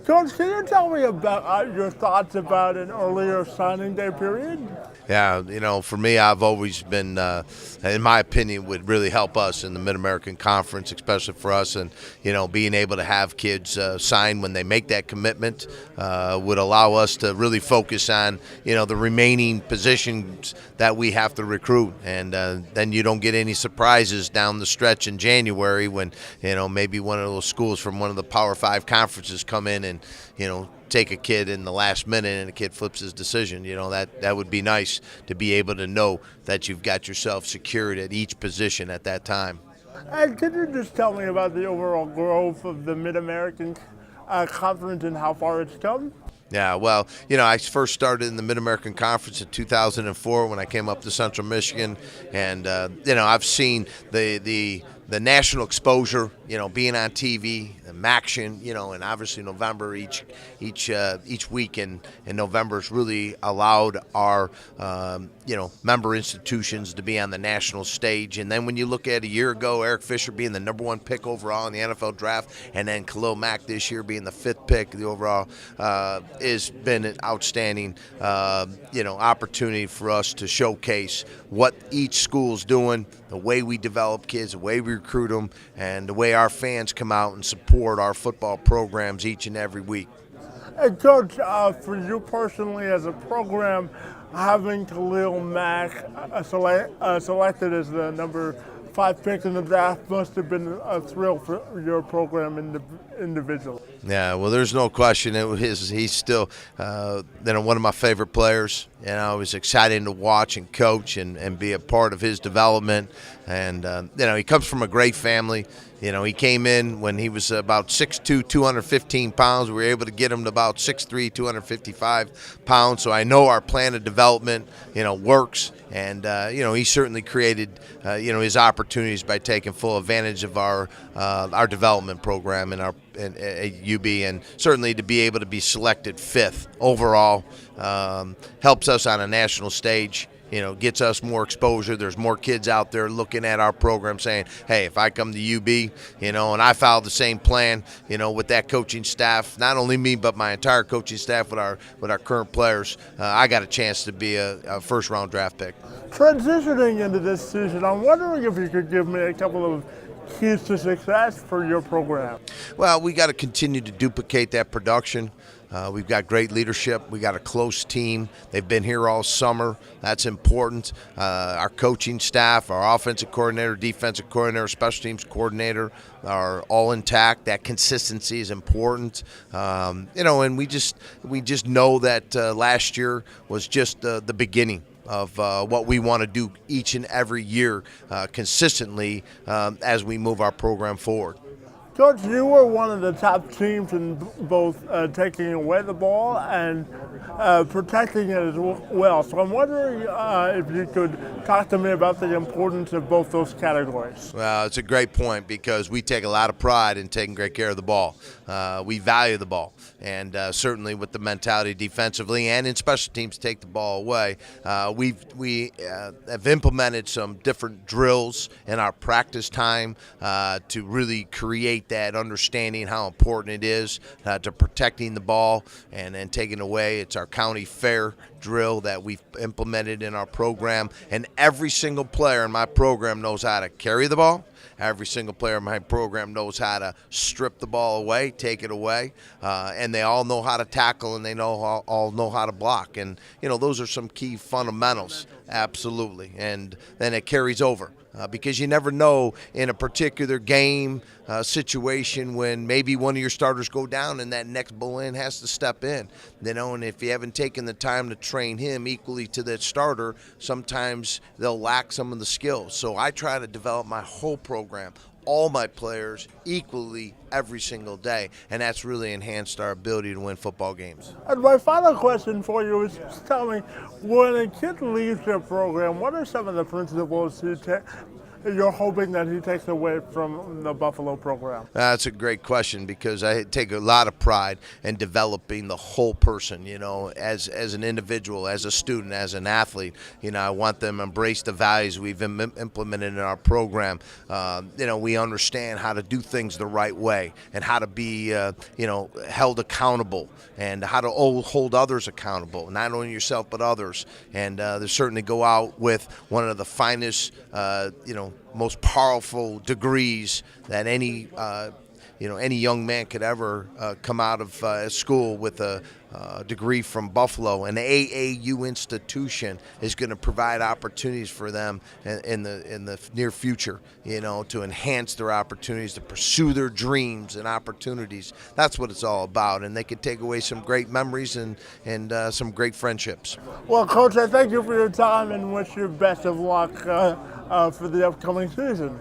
Coach, can you tell me about your thoughts about an earlier signing day period? Yeah, for me, I've always been, in my opinion, would really help us in the Mid-American Conference, especially for us. And, being able to have kids sign when they make that commitment would allow us to really focus on, the remaining positions that we have to recruit. And then you don't get any surprises down the stretch in January when, maybe one of those schools from one of the Power 5 conferences come in and, take a kid in the last minute and the kid flips his decision. That would be nice to be able to know that you've got yourself secured at each position at that time. And can you just tell me about the overall growth of the Mid-American Conference and how far it's come? Yeah, well, I first started in the Mid-American Conference in 2004 when I came up to Central Michigan, and I've seen the national exposure, being on TV, action, and obviously November each week in November has really allowed our member institutions to be on the national stage. And then when you look at a year ago, Eric Fisher being the #1 pick overall in the NFL draft, and then Khalil Mack this year being the 5th pick the overall, has been an outstanding opportunity for us to showcase what each school's doing, the way we develop kids, the way we recruit them, and the way our fans come out and support our football programs each and every week. And Coach, for you personally as a program, having Khalil Mack selected as the number 5 pick in the draft must have been a thrill for your program individually. Yeah, well, there's no question. He's still one of my favorite players. It was exciting to watch and coach and be a part of his development. And, he comes from a great family. He came in when he was about 6'2", 215 pounds. We were able to get him to about 6'3", 255 pounds. So I know our plan of development, works. And, he certainly created, his opportunities by taking full advantage of our development program at UB. And certainly to be able to be selected 5th overall helps us on a national stage. Gets us more exposure. There's more kids out there looking at our program saying, hey, if I come to UB, and I follow the same plan, with that coaching staff, not only me, but my entire coaching staff with our current players, I got a chance to be a first-round draft pick. Transitioning into this season, I'm wondering if you could give me a couple of keys to success for your program. Well, we got to continue to duplicate that production. We've got great leadership. We got a close team. They've been here all summer. That's important. Our coaching staff, our offensive coordinator, defensive coordinator, special teams coordinator are all intact. That consistency is important. And we just know that last year was just the beginning of what we want to do each and every year consistently as we move our program forward. Coach, you were one of the top teams in both taking away the ball and protecting it as well. So I'm wondering if you could talk to me about the importance of both those categories. Well, it's a great point because we take a lot of pride in taking great care of the ball. We value the ball, and certainly with the mentality defensively and in special teams to take the ball away, we have implemented some different drills in our practice time to really create that understanding how important it is to protecting the ball and then taking away. It's our county fair drill that we've implemented in our program, and every single player in my program knows how to carry the ball. Every single player in my program knows how to strip the ball away, take it away, and they all know how to tackle and they all know how to block. And, those are some key fundamentals, absolutely. And then it carries over. Because you never know in a particular game situation when maybe one of your starters go down and that next bull-in has to step in. And if you haven't taken the time to train him equally to that starter, sometimes they'll lack some of the skills. So I try to develop my whole program, all my players equally every single day, and that's really enhanced our ability to win football games. And my final question for you is just tell me, when a kid leaves your program, what are some of the principles you're hoping that he takes away from the Buffalo program? That's a great question because I take a lot of pride in developing the whole person, as an individual, as a student, as an athlete. I want them to embrace the values we've implemented in our program. We understand how to do things the right way and how to be, held accountable and how to hold others accountable, not only yourself but others. And they certainly go out with one of the finest, most powerful degrees that any young man could ever come out of school with a degree from Buffalo. An AAU institution is going to provide opportunities for them in the near future, to enhance their opportunities, to pursue their dreams and opportunities. That's what it's all about, and they could take away some great memories and some great friendships. Well, Coach, I thank you for your time and wish you best of luck for the upcoming season.